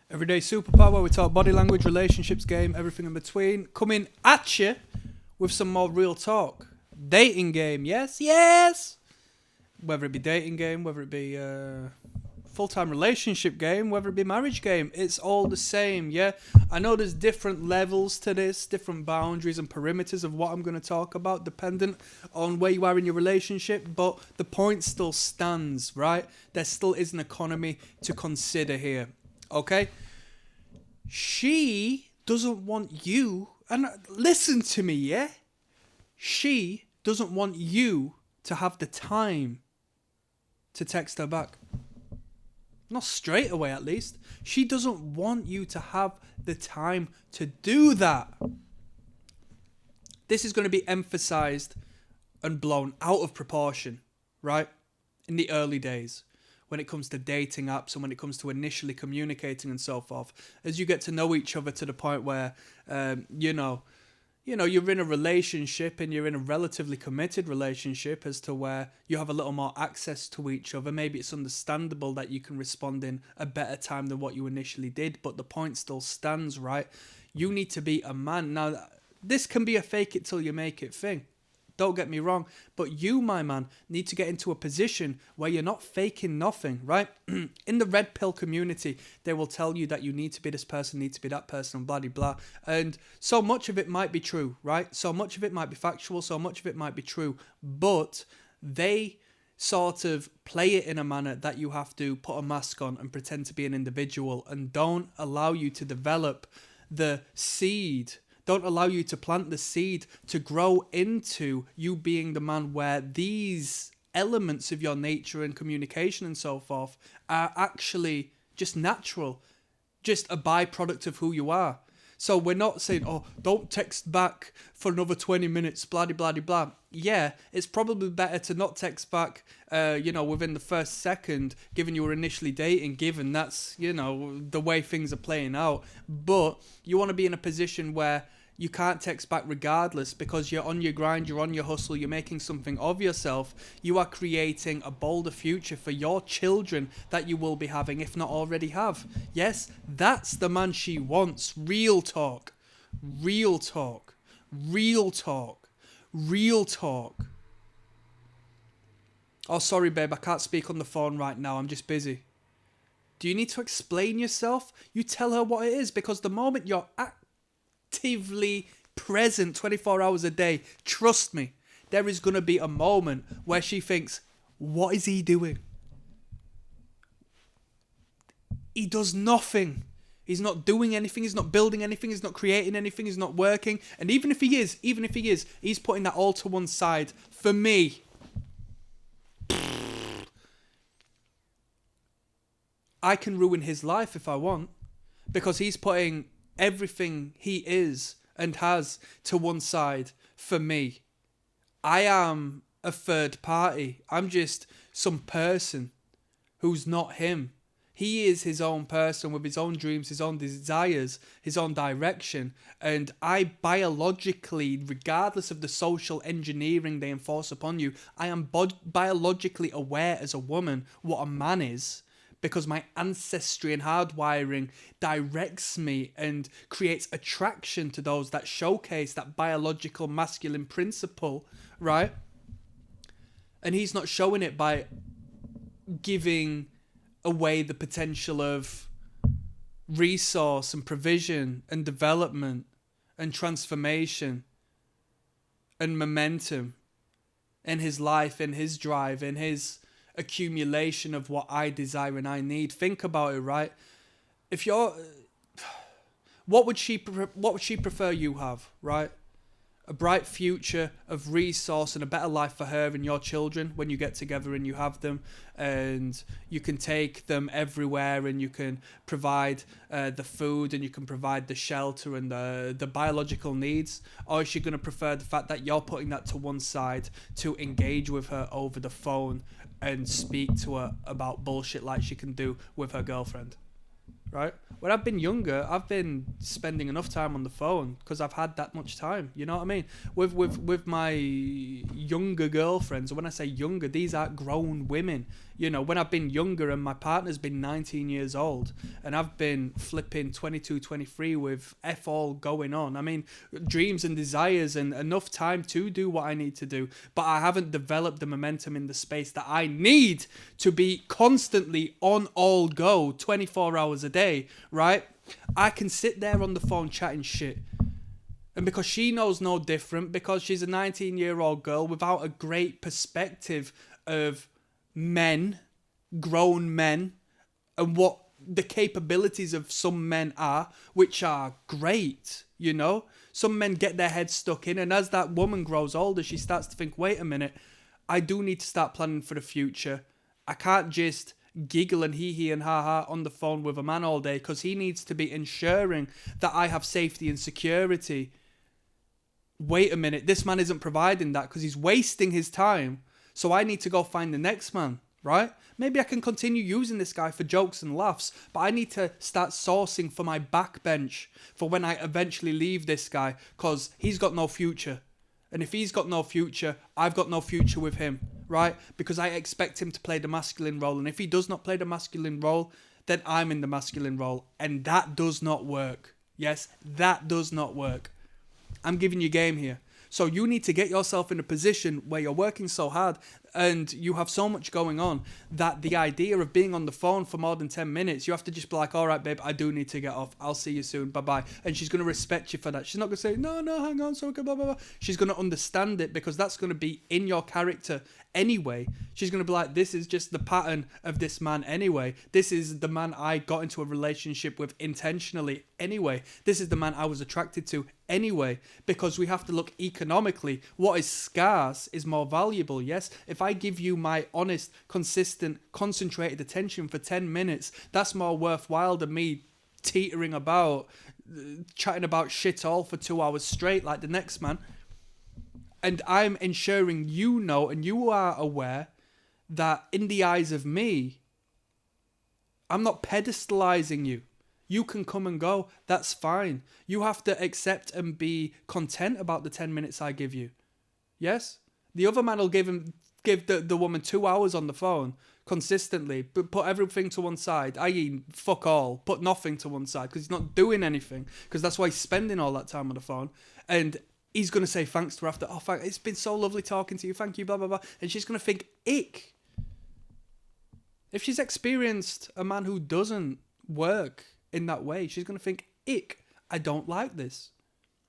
Everyday Superpower, where we talk body language, relationships, game, everything in between. Coming at you with some more real talk. Dating game, yes, yes! Whether it be dating game, whether it be full-time relationship game, whether it be marriage game, it's all the same, yeah? I know there's different levels to this, different boundaries and perimeters of what I'm going to talk about, dependent on where you are in your relationship, but the point still stands, right? There still is an economy to consider here. Okay? She doesn't want you, and listen to me, yeah? She doesn't want you to have the time to text her back. Not straight away, at least. She doesn't want you to have the time to do that. This is going to be emphasized and blown out of proportion, right? In the early days, when it comes to dating apps and when it comes to initially communicating and so forth, as you get to know each other to the point where, you're in a relationship and you're in a relatively committed relationship as to where you have a little more access to each other. Maybe it's understandable that you can respond in a better time than what you initially did, but the point still stands, right? You need to be a man. Now, this can be a fake it till you make it thing. Don't get me wrong, but you, my man, need to get into a position where you're not faking nothing, right? In the red pill community, they will tell you that you need to be this person, need to be that person, blah, blah, blah. And so much of it might be true, right? So much of it might be factual, so much of it might be true, but they sort of play it in a manner that you have to put a mask on and pretend to be an individual and don't allow you to develop the seed. Don't allow you to plant the seed to grow into you being the man where these elements of your nature and communication and so forth are actually just natural, just a byproduct of who you are. So we're not saying, oh, don't text back for another 20 minutes, blah, blah, blah, blah. Yeah, it's probably better to not text back, within the first second, given you were initially dating, given that's, the way things are playing out. But you want to be in a position where you can't text back regardless because you're on your grind, you're on your hustle, you're making something of yourself. You are creating a bolder future for your children that you will be having, if not already have. Yes, that's the man she wants. Real talk. Real talk. Real talk. Real talk. Oh, sorry, babe, I can't speak on the phone right now. I'm just busy. Do you need to explain yourself? You tell her what it is, because the moment you're actively present 24 hours a day, trust me, there is going to be a moment where she thinks, what is he doing? He does nothing. He's not doing anything. He's not building anything. He's not creating anything. He's not working. And even if he is, he's putting that all to one side. For me, I can ruin his life if I want, because he's putting everything he is and has to one side for me. I am a third party. I'm just some person who's not him. He is his own person with his own dreams, his own desires, his own direction. And I biologically, regardless of the social engineering they enforce upon you, I am biologically aware as a woman what a man is, because my ancestry and hardwiring directs me and creates attraction to those that showcase that biological masculine principle, right? And he's not showing it by giving away the potential of resource and provision and development and transformation and momentum in his life, in his drive, in his accumulation of what I desire and I need. Think about it, right? If you're, what would she prefer you have, right? A bright future of resource and a better life for her and your children when you get together and you have them, and you can take them everywhere and you can provide the food and you can provide the shelter and the biological needs? Or is she going to prefer the fact that you're putting that to one side to engage with her over the phone and speak to her about bullshit like she can do with her girlfriend? Right? When I've been younger, I've been spending enough time on the phone because I've had that much time. You know what I mean? With my younger girlfriends, when I say younger, these are grown women. You know, when I've been younger and my partner's been 19 years old and I've been flipping 22, 23 with F all going on. I mean, dreams and desires and enough time to do what I need to do, but I haven't developed the momentum in the space that I need to be constantly on all go 24 hours a day, right? I can sit there on the phone chatting shit. And because she knows no different, because she's a 19-year-old girl without a great perspective of men, grown men, and what the capabilities of some men are, which are great, you know? Some men get their heads stuck in, and as that woman grows older, she starts to think, wait a minute, I do need to start planning for the future. I can't just giggle and hee and ha on the phone with a man all day, because he needs to be ensuring that I have safety and security. Wait a minute, this man isn't providing that because he's wasting his time. So I need to go find the next man, right? Maybe I can continue using this guy for jokes and laughs, but I need to start sourcing for my backbench for when I eventually leave this guy, because he's got no future. And if he's got no future, I've got no future with him, right? Because I expect him to play the masculine role. And if he does not play the masculine role, then I'm in the masculine role. And that does not work. Yes, that does not work. I'm giving you game here. So you need to get yourself in a position where you're working so hard and you have so much going on that the idea of being on the phone for more than 10 minutes, you have to just be like, all right, babe, I do need to get off. I'll see you soon. Bye-bye. And she's going to respect you for that. She's not going to say, no, hang on, so okay, blah, blah, blah. She's going to understand it because that's going to be in your character anyway. She's going to be like, this is just the pattern of this man anyway. This is the man I got into a relationship with intentionally anyway. This is the man I was attracted to anyway, because we have to look economically. What is scarce is more valuable, yes? If I give you my honest, consistent, concentrated attention for 10 minutes, that's more worthwhile than me teetering about, chatting about shit all for 2 hours straight like the next man. And I'm ensuring you know and you are aware that in the eyes of me, I'm not pedestalizing you. You can come and go. That's fine. You have to accept and be content about the 10 minutes I give you. Yes? The other man will give the woman 2 hours on the phone consistently, but put everything to one side, i.e. fuck all, put nothing to one side because he's not doing anything, because that's why he's spending all that time on the phone. And he's going to say thanks to her after, oh, it's been so lovely talking to you, thank you, blah, blah, blah. And she's going to think, ick. If she's experienced a man who doesn't work in that way, she's going to think, ick, I don't like this.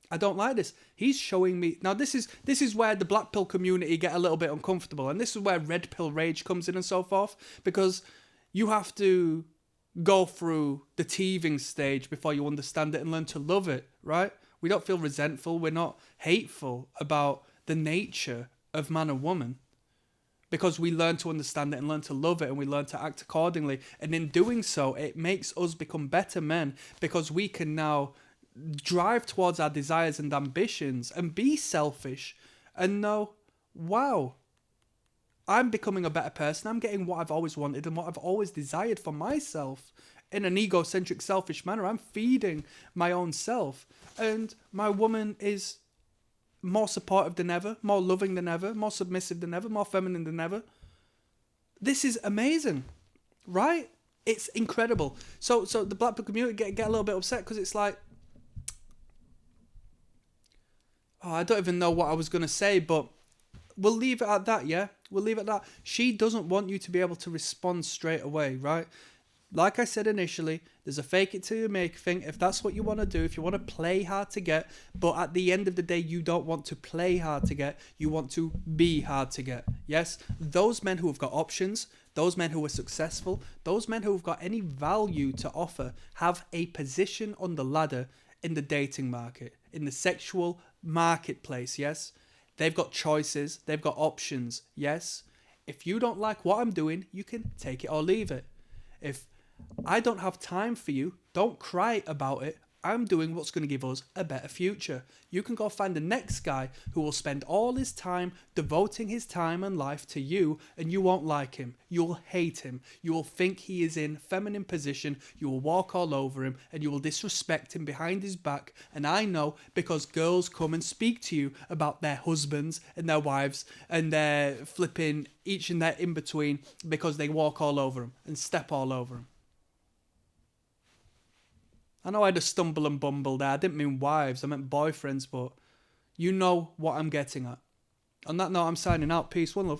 I don't like this. He's showing me... Now, this is where the black pill community get a little bit uncomfortable. And this is where red pill rage comes in and so forth. Because you have to go through the teething stage before you understand it and learn to love it, right? We don't feel resentful. We're not hateful about the nature of man and woman. Because we learn to understand it and learn to love it and we learn to act accordingly. And in doing so, it makes us become better men because we can now drive towards our desires and ambitions and be selfish and know, wow, I'm becoming a better person. I'm getting what I've always wanted and what I've always desired for myself in an egocentric, selfish manner. I'm feeding my own self. And my woman is more supportive than ever, more loving than ever, more submissive than ever, more feminine than ever. This is amazing, right? It's incredible. So the black pill community get a little bit upset because it's like, oh, I don't even know what I was going to say, but we'll leave it at that, yeah? We'll leave it at that. She doesn't want you to be able to respond straight away, right? Like I said initially, there's a fake it till you make thing. If that's what you want to do, if you want to play hard to get, but at the end of the day, you don't want to play hard to get, you want to be hard to get. Yes? Those men who have got options, those men who are successful, those men who have got any value to offer have a position on the ladder in the dating market, in the sexual marketplace, yes? They've got choices, they've got options, yes? If you don't like what I'm doing, you can take it or leave it. If I don't have time for you, don't cry about it. I'm doing what's going to give us a better future. You can go find the next guy who will spend all his time devoting his time and life to you, and you won't like him. You'll hate him. You will think he is in feminine position. You will walk all over him, and you will disrespect him behind his back. And I know, because girls come and speak to you about their husbands and their wives and their flipping each and their in between, because they walk all over him and step all over him. I know I had a stumble and bumble there. I didn't mean wives, I meant boyfriends, but you know what I'm getting at. On that note, I'm signing out. Peace, one love.